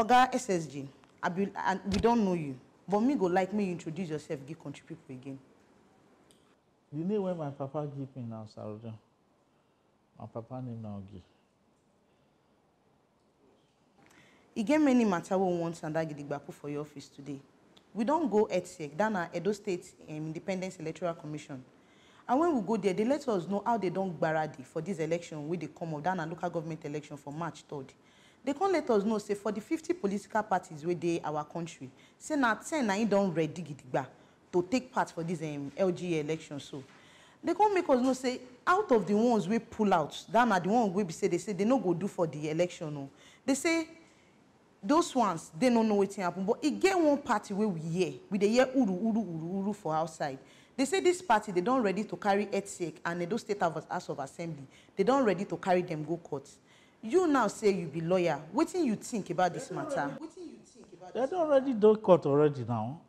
Oga SSG, and we don't know you, but me go like me introduce yourself, give country people again. The name where my papa give me now, Saroja. My papa name now Ogi. E get many matter we want Sanda Gidigba put for your office today. We don't go EDSEC, that na Edo State Independence Electoral Commission. And when we go there, they let us know how they don't gbaradi for this election where they come up, that na local government election for March 3rd. They can't let us know, say, for the 50 political parties where they our country, say na 10 na don't ready Gidigba to take part for this LGA election. So they can't make us know, say, out of the ones we pull out, that na the one we say they no go do for the election. No. They say those ones, they don't know what's happen. But it get one party where we hear uru for outside. They say this party, they don't ready to carry EDSEC and Edo State House of Assembly. They don't ready to carry them go court. You now say you be lawyer. What do you think about this matter? They don't already do court already now.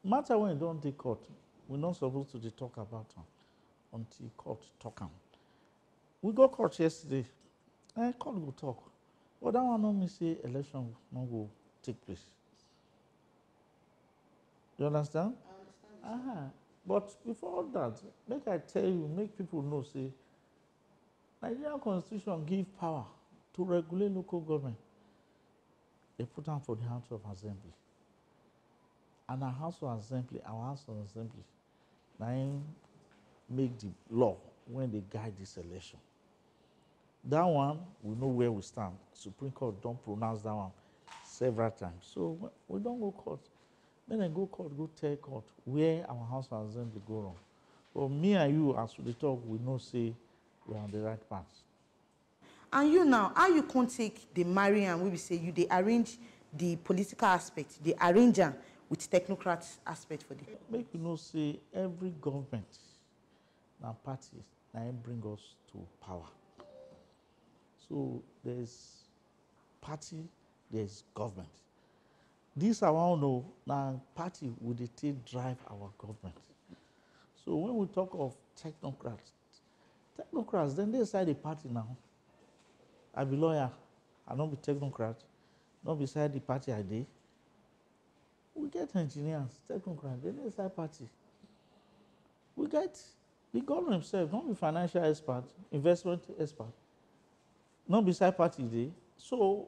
Matter when you don't do court, we're not supposed to talk about them until court talk them. We go court yesterday, and court will talk. But that one not mean say election no go take place. You understand? I understand. But before that, make I tell you, make people know, say, Nigerian Constitution give power to regulate local government. They put them for the House of Assembly. And our House of Assembly, now make the law when they guide this election. That one, we know where we stand. Supreme Court don't pronounce that one several times. So we don't go court. Then I go court, go tell court where our House of Assembly go wrong. But me and you, as we talk, we know say we're on the right path. And you now, how you can't take the Marian, we say you they arrange the political aspect, they arrange them with technocrats aspect for the. Make you know say every government, now parties, now bring us to power. So there's party, there's government. This I want to know, now party will they drive our government. So when we talk of technocrats, then they decide the party now. I be lawyer, I don't be technocrat, not beside the party I did. We get engineers, technocrats, they decide party. We get the government himself, not be financial expert, investment expert, not beside party day. So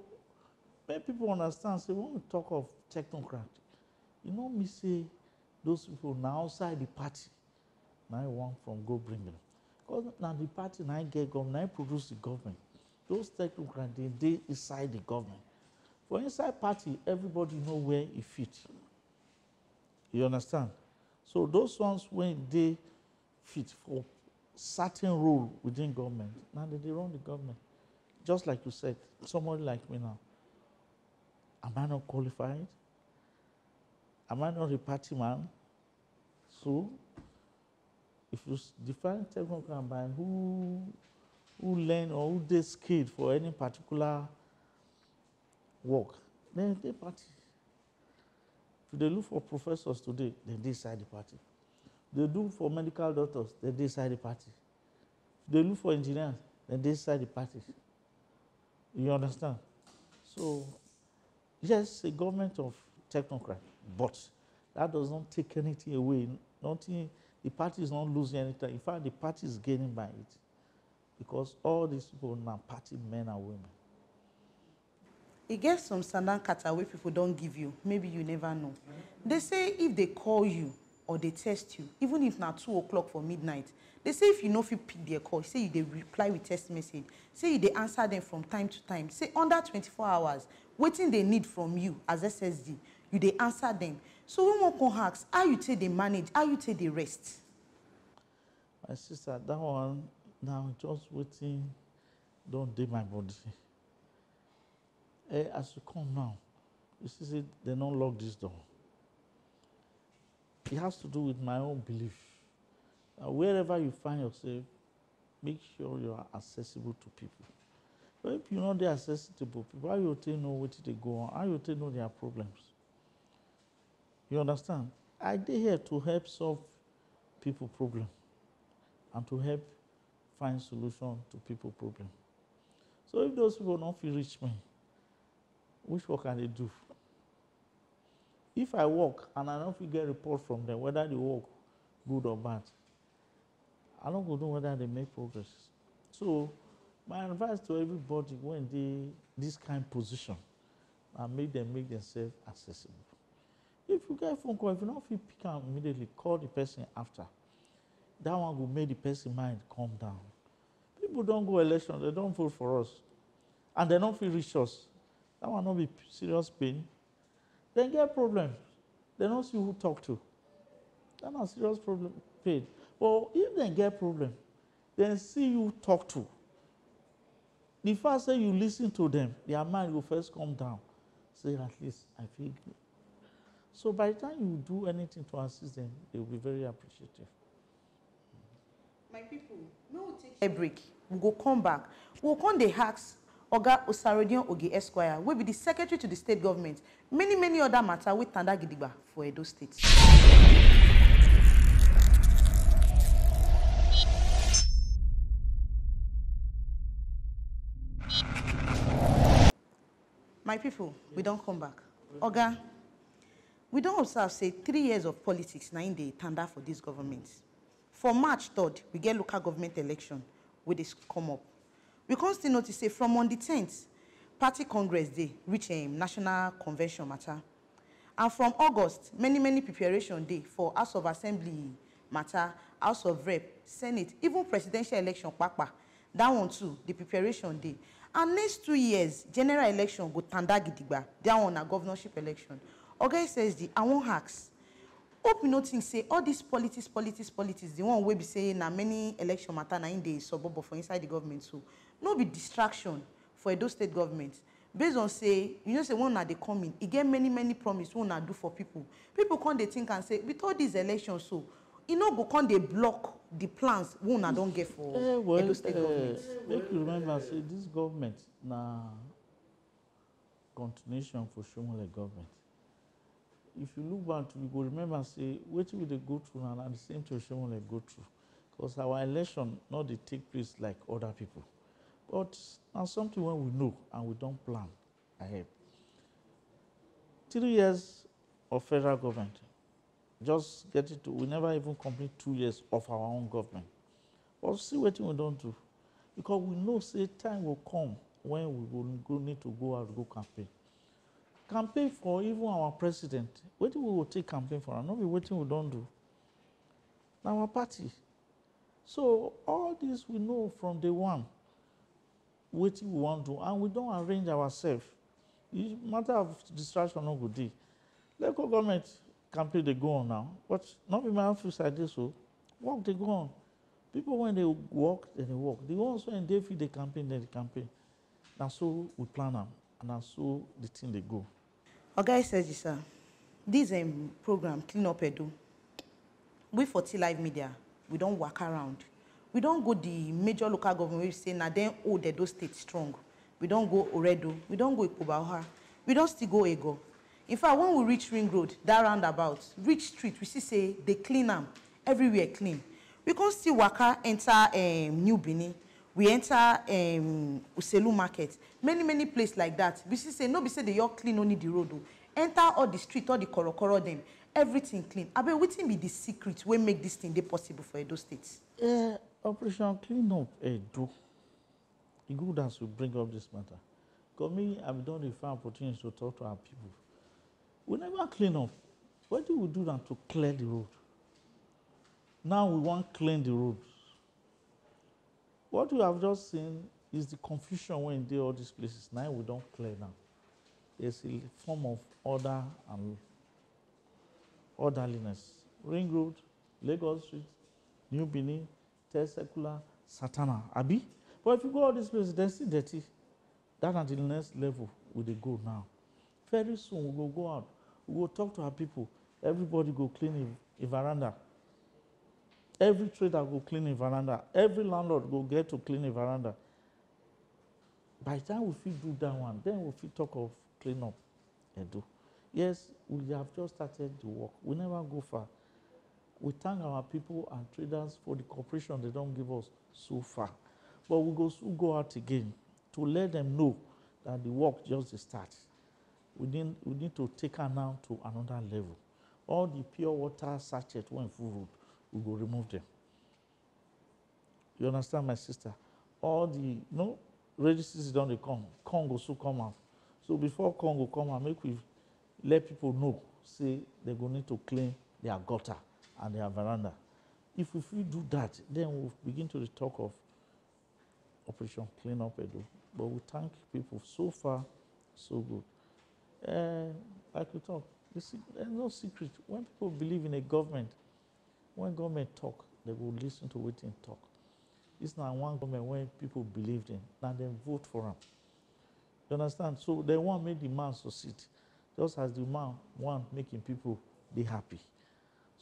make people understand, say when we talk of technocrat, you know me say those people now outside the party, now I want from go bring them. Because now the party now get government, now produce the government. Those technocrats, they inside the government. For inside party, everybody know where it fits. You understand? So those ones when they fit for certain role within government, now they run the government. Just like you said, somebody like me now. Am I not qualified? Am I not a party man? So, if you define technocrat by who learn or who they skilled for any particular work, then they party. If they look for professors today, then they decide the party. They do for medical doctors, then they decide the party. If they look for engineers, then they decide the party. You understand? So, yes, a government of technocrats, but that does not take anything away. Nothing, the party is not losing anything. In fact, the party is gaining by it. Because all these people now party men and women. It gets some standard kata where people don't give you. Maybe you never know. They say if they call you or they test you, even if not 2 o'clock for midnight, they say if you know if you pick their call, say you they reply with text message, say you they answer them from time to time, say under 24 hours, waiting they need from you as SSD, you they answer them. So when one can ask, how you take they manage, how you take they rest? My sister, that one now just waiting, don't do my body. As you come now, you see they don't lock this door. It has to do with my own belief. Wherever you find yourself, make sure you are accessible to people. But if you're not accessible to people, how you know what they go on? How you know their problems? You understand? I did here to help solve people problem and to help find solution to people problem. So if those people don't feel reach me, which work can they do? If I work and I don't get report from them whether the work good or bad, I don't go know whether they make progress. So my advice to everybody when they this kind of position and make themselves accessible. If you get a phone call, if you don't feel pick up immediately, call the person after. That one will make the person mind calm down. People don't go election, they don't vote for us. And they don't feel reach us. That one not be serious pain. They get problems. They don't see who talk to. That's not serious problem pain. But if they get problem, then see you talk to. The first say you listen to them, their mind will first come down. Say, at least I feel good. So by the time you do anything to assist them, they will be very appreciative. My people, we'll take a break. We'll go come back. We'll come the hacks Oga Osarodion Oge Esquire will be the secretary to the state government. Many other matter with Tanda Gidigba for Edo State. My people, we don't come back. Oga, we don't observe say 3 years of politics now in the Tanda for this government. For March 3rd, we get local government election where this come up. We can still notice say from on the 10th, Party Congress Day reach a national convention matter. And from August, many preparation day for House of Assembly matter, House of Rep, Senate, even presidential election, Papa. That one too, the preparation day. And next 2 years, general election go Tanda Gidigba. That one a governorship election. Oga says I won't ask. Hope you not think say all these politics, the one wey be saying na many election matter na in the suburb for inside the government. So no be distraction for Edo State government. Based on say, you know say one na they come in, e get many promise one na do for people. People come they think and say, with all these elections, so you know go come they block the plans one na don't get for Edo State government. Make you remember say this government na continuation for Shomole government. If you look back, you go remember say wetin we dey go through now and the same thing Shomole go through. Because our election not they take place like other people. But now something when we know and we don't plan ahead. 3 years of federal government, just get it to, we never even complete 2 years of our own government. But see what we don't do. Because we know say time will come when we will go need to go out, go campaign. Campaign for even our president. What we will take campaign for? And not be waiting we don't do. Now our party. So all this we know from day one. What we want to do, and we don't arrange ourselves. It's matter of distraction no good day. Local government campaign they go on now, but not be my office like this. So work they go on. People when they work, then they work. The ones when they feel they campaign, then they campaign. Now so we plan them, and now so the thing they go. Oga says, sir, this program Clean Up Edo. We for T-Live Media, we don't walk around. We don't go the major local government. We say na then hold Edo State strong. We don't go Oredo. We don't go Ikobaha. We don't still go Ego. In fact, when we reach Ring Road, that roundabout, reach street, we see say they clean them everywhere clean. We can still waka enter New Benin. We enter Uselu Market. Many places like that. We see say no be say they all clean only the road. Enter all the street, all the korokoro them. Everything clean. I bet what be the secret wey make this thing dey possible for Edo State? Operation Clean Up Edo. It's good as we bring up this matter. Because me, I've done the fine opportunities to talk to our people. We never clean up. What do we do now to clear the road? Now we want to clean the roads. What we have just seen is the confusion when they all these places. Now we don't clear now. There's a form of order and orderliness. Ring Road, Lagos Street, New Benin, Third Circular, Satana, Abi. But if you go all these places, they're still dirty. That's at the next level we they go now. Very soon we will go out. We will talk to our people. Everybody go clean a veranda. Every trader go clean a veranda. Every landlord go get to clean a veranda. By the time we feel do that one, then we feel talk of clean up Edo. Yes, we have just started the work. We never go far. We thank our people and traders for the cooperation they don't give us so far. But we go out again to let them know that the work just starts. we need to take her now to another level. All the pure water sachet when full road, we go remove them. You understand, my sister? All the registries don't they come. Corn go so come out. So before corn go come out, make we let people know, say they go need to clean their gutter and their veranda. If we do that, then we'll begin to talk of Operation Clean Up Edo. But we thank people. So far, so good. Like we talk, there's no secret. When people believe in a government, when government talk, they will listen to what they talk. It's not one government when people believed in, now they vote for them. You understand? So they want to make the man succeed, just as the man want making people be happy.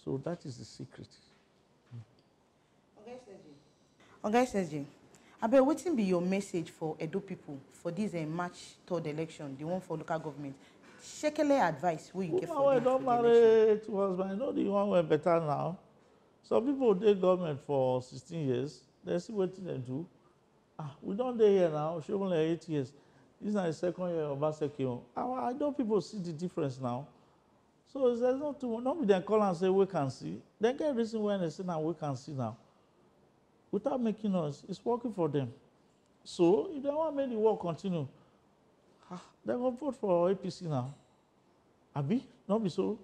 So that is the secret. Oga SSG, abeg wetin be your message for Edo people for this March 3rd election, the one for local government? Shekele advice wey you get for them. Don't marry to husband. I know the one way better now. Some people did government for 16 years. They see what they do. We don't dey here now. She only 8 years. This is the second year of Obaseki. I know people see the difference now. So there's not too much. Don't be there call and say we can see. They get reason when they say now we can see now. Without making noise, it's working for them. So if they want to make the work continue, they're going to vote for APC now. Abi, not be so.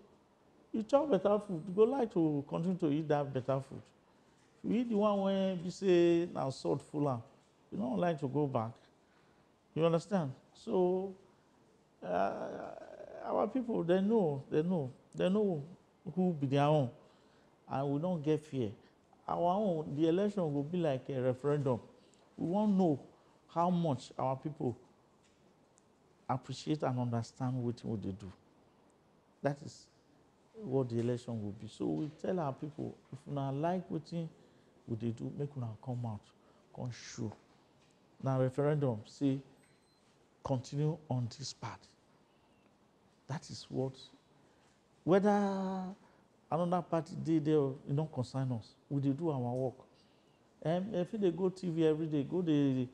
You chop better food, you go like to continue to eat that better food. If you eat the one where you say now salt full on, you don't like to go back. You understand? So our people, they know who be their own, and we don't get fear. Our own, the election will be like a referendum. We want to know how much our people appreciate and understand what they do. That is what the election will be. So we tell our people, if you not like what they do, make you come out, come show. Now referendum, say, continue on this path. That is what, whether another party they don't concern us. We do our work. If they go TV every day, go they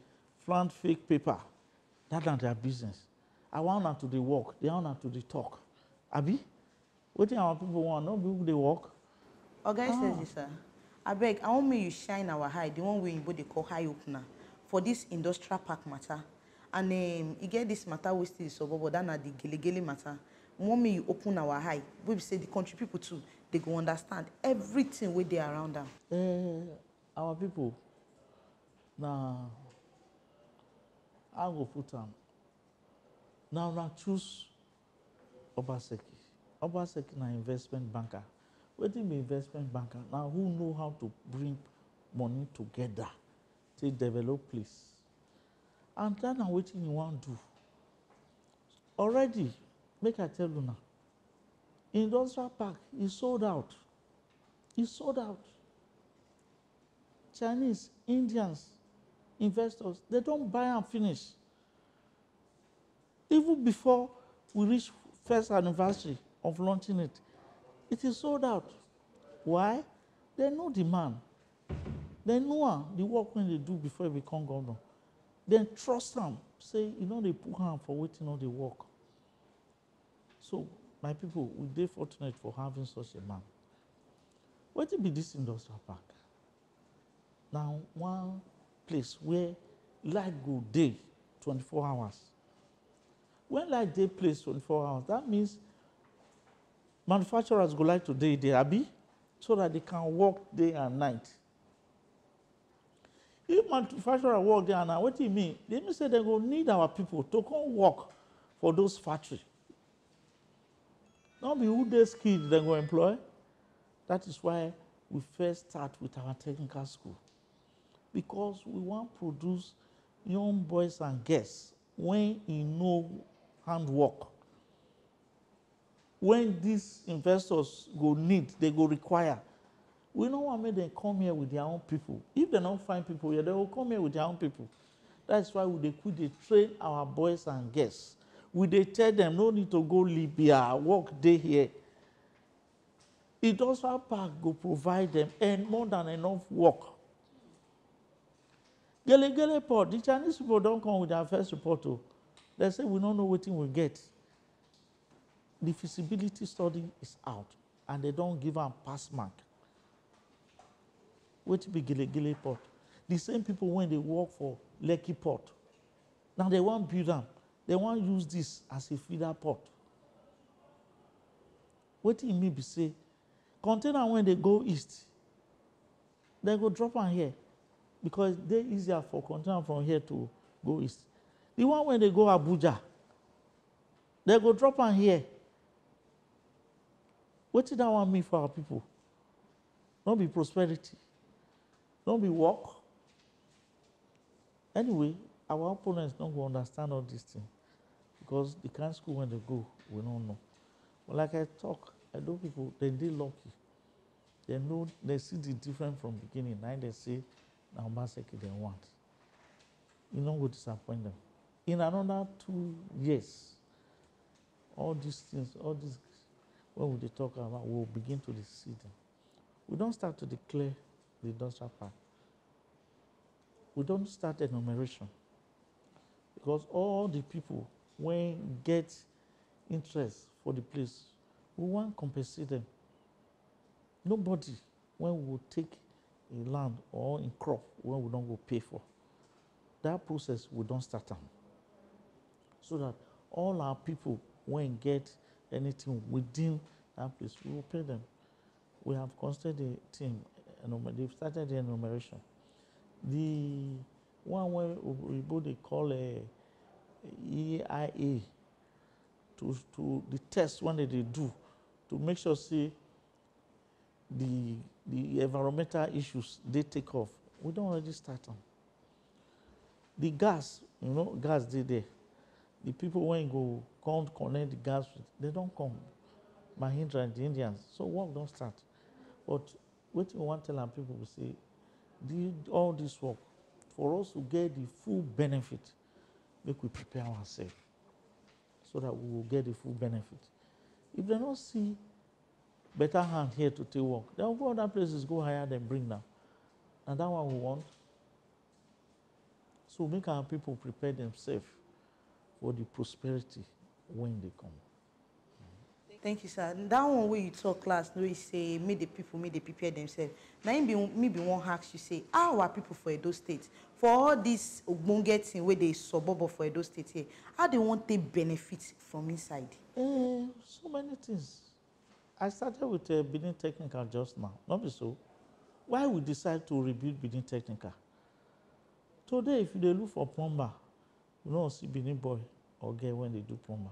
plant fake paper, that's not their business. I want them to the work, they want them to the talk. Abi, what do our people want? No people they work. Oga SSG, sir. Abeg, I want me you shine our eye, the one way they call high opener, for this industrial park matter. And you get this matter we still suburb, that na the gele matter. Want me you open our eye, we say the country people too, they go understand everything where they around them. Our people, now, I go put them. Now choose Obaseki. Obaseki na investment banker. What is investment banker? Now who know how to bring money together to develop place. And then what you want to do. Already, make I tell you now, industrial park is sold out. It's sold out. Chinese, Indians, investors, they don't buy and finish. Even before we reach first anniversary of launching it, it is sold out. Why? They know the man. They know the work when they do before they become governor. Then trust them. Say, they put hand for waiting on the work. So, my people, we're fortunate for having such a man. What will be this industrial park? Now, one place where light go day 24 hours. When light day place 24 hours, that means manufacturers go like to day there, Abi, so that they can work day and night. If manufacturers work day and night, what do you mean? They mean say they go need our people to come work for those factories. Not be who they skilled they go employ. That is why we first start with our technical school. Because we want to produce young boys and girls when you know handwork. When these investors go need, they go require. We don't want to make them come here with their own people. If they don't find people here, they will come here with their own people. That's why they train our boys and girls. They tell them no need to go Libya, work day here. It also park go provide them and more than enough work. Gele port, the Chinese people don't come with their first report. They say we don't know what we get. the feasibility study is out and they don't give am pass mark. Wetin be Gele port? The same people when they work for Lekki port, now they want build am. They want use this as a feeder port. Wetin e mean be say container when they go east, they go drop am here because they easier for container from here to go east. The one when they go Abuja, they go drop am here. Wetin that one mean for our people? Not be prosperity, not be work. Anyway, our opponents don't go understand all these things because the kind of school when they go, we don't know. But like I talk, I know people, they lucky. They know, they see the difference from beginning. Now they say, now Obaseki they want. You don't go disappoint them. In another 2 years, all these things, all these, when we talk about, we'll begin to see them. We don't start to declare the industrial park. We don't start enumeration. Because all the people, when get interest for the place, we want to compensate them. Nobody, when we will take a land or in crop, when we don't go pay for. That process, we don't start them. So that all our people, when get anything within that place, we will pay them. We have constituted the team, they've started the enumeration. The one where they call a EIA to the test when they do to make sure see the environmental issues they take off. We don't already start them. The gas, gas they there. The people when go can't connect the gas, they don't come. Mahindra and the Indians, so work don't start. But what you want to tell our people we say, all this work for us to get the full benefit, make we prepare ourselves so that we will get the full benefit. If they don't see better hand here to take work, they'll go other places, go higher than bring down. And that one we want. So make our people prepare themselves for the prosperity when they come. Thank you, sir. That one where you talk last, where you say, make the people prepare themselves. Now, maybe one ask you say, how are people for Edo State? For all this ogbonge thing where they suburb for Edo State here, how they want to benefit from inside? So many things. I started with Benin Technical just now. Not be so. Why we decide to rebuild Benin Technical? Today, if they look for plumber, you don't see Benin boy or girl when they do plumber.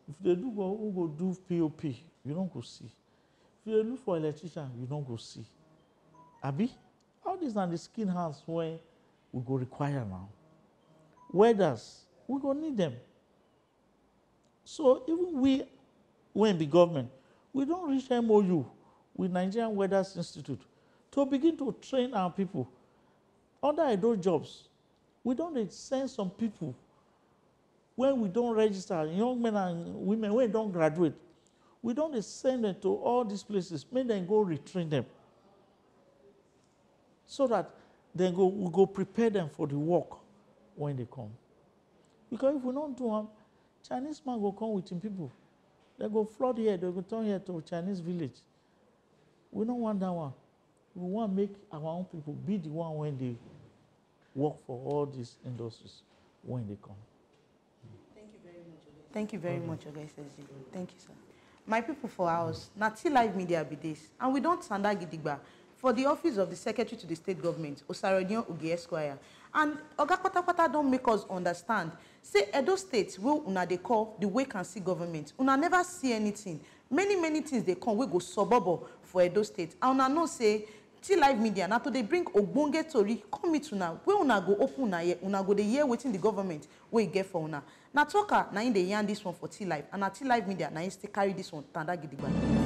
If they do go do POP, you don't go see. If they look for electrician, you don't go see. Abi, all these are the skin hands where we go require now. Welders, we go need them. So even we, when the government, we don't reach MOU with Nigerian Welders Institute to begin to train our people. Under those jobs, we don't send some people when we don't register, young men and women, when they don't graduate, we don't send them to all these places, make them go retrain them. So that we go prepare them for the work when they come. Because if we don't do them, Chinese man will come with him people. They go flood here, they go turn here to a Chinese village. We don't want that one. We want to make our own people be the one when they work for all these industries when they come. Thank you very much, Oga SSG. Thank you, sir. My people for ours, na T Live Media be this, and we don't stand gidigba for the office of the Secretary to the State Government, Osarodion Oge Esquire. And Oga Patapata don't make us understand. Say Edo State, will una they call the wait and see government. Una never see anything. Many things they come, we go suburb for Edo State. And una know say, T Live Media, now to they bring ogbonge tori, come meet una, where una go open una ye, una go the year waiting the government, where you get for una. Now talker, now in the yarn this one for T Live, and at T Live Media, now you still carry this one, tanda gidigba.